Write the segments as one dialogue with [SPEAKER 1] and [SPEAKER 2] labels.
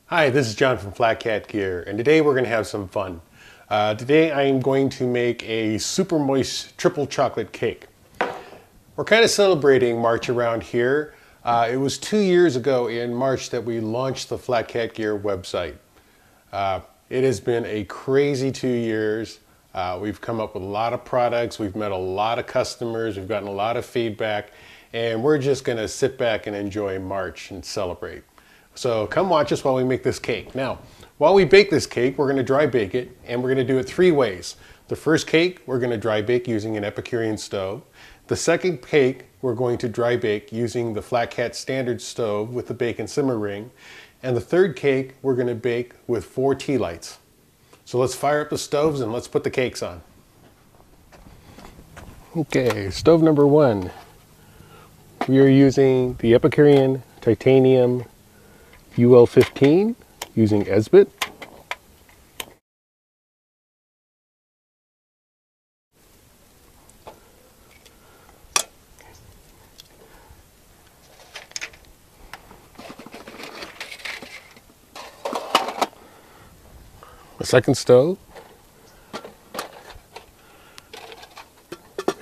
[SPEAKER 1] Hi, this is John from FlatCatGear, and today we're going to have some fun. Today I am going to make a super moist triple chocolate cake. We're kind of celebrating March around here. It was 2 years ago in March that we launched the FlatCatGear website. It has been a crazy 2 years. We've come up with a lot of products, we've met a lot of customers, we've gotten a lot of feedback, and we're just going to sit back and enjoy March and celebrate. So come watch us while we make this cake. Now, while we bake this cake, we're going to dry bake it, and we're going to do it 3 ways. The first cake, we're going to dry bake using an Epicurean stove. The second cake, we're going to dry bake using the FlatCat standard stove with the bake and simmer ring. And the third cake, we're going to bake with 4 tea lights. So let's fire up the stoves and let's put the cakes on. Okay, stove number 1. We are using the Epicurean Titanium UL15 using Esbit. A second stove,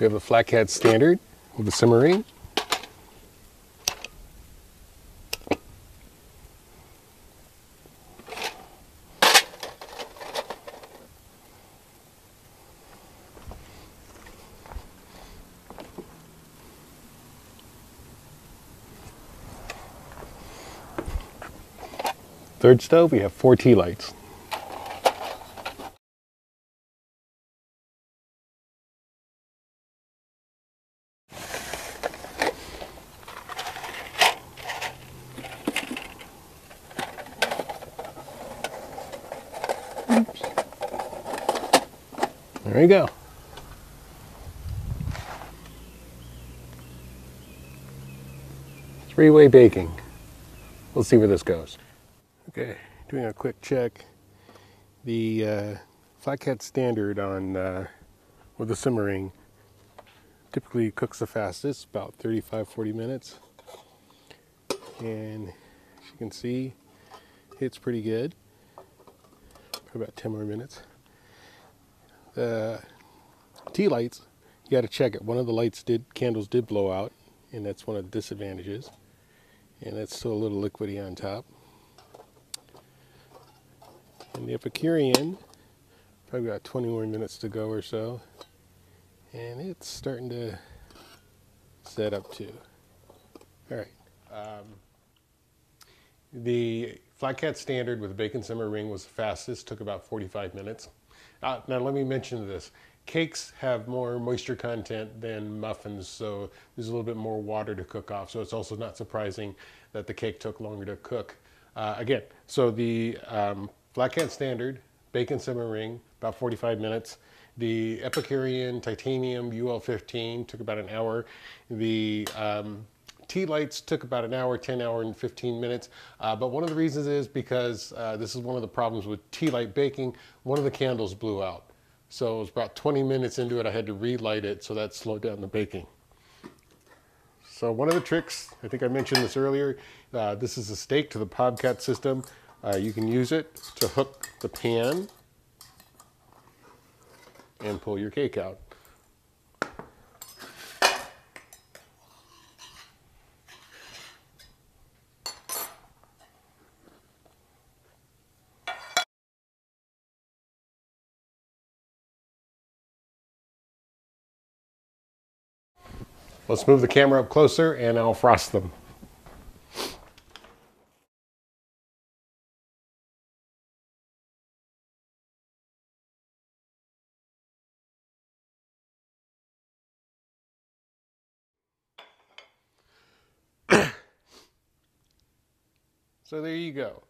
[SPEAKER 1] we have the FlatCat standard with the simmer ring. Third stove, we have 4 tea lights. Oops. There you go. Three-way baking. We'll see where this goes. Okay, doing a quick check. The FlatCat standard on with the simmering typically cooks the fastest, about 35-40 minutes. And as you can see, it's pretty good. Probably about 10 more minutes. The tea lights, you got to check it. One of the candles did blow out, and that's one of the disadvantages. And it's still a little liquidy on top. And the Epicurean, probably about 20 more minutes to go or so. And it's starting to set up too. All right. The FlatCat standard with the bake and simmer ring was the fastest, took about 45 minutes. Now let me mention this. Cakes have more moisture content than muffins, so there's a little bit more water to cook off, so it's also not surprising that the cake took longer to cook. Again, so the FlatCat standard, bake and simmer ring, about 45 minutes. The Epicurean Titanium UL15 took about an hour. The tea lights took about an hour, 10 hours and 15 minutes. But one of the reasons is because this is one of the problems with tea light baking. One of the candles blew out. So it was about 20 minutes into it, I had to relight it, so that slowed down the baking. So one of the tricks, I think I mentioned this earlier, this is a stake to the Bobcat system. You can use it to hook the pan and pull your cake out. Let's move the camera up closer and I'll frost them. So there you go.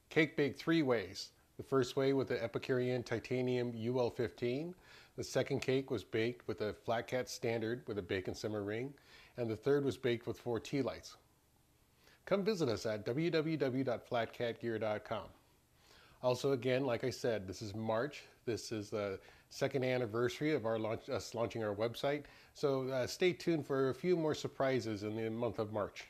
[SPEAKER 1] Cake baked 3 ways. The first way with the Epicurean Titanium UL15. The second cake was baked with a FlatCat standard with a bake and simmer ring. And the third was baked with 4 tea lights. Come visit us at www.flatcatgear.com. Also, again, like I said, this is March. This is the 2nd anniversary of us launching our website. So stay tuned for a few more surprises in the month of March.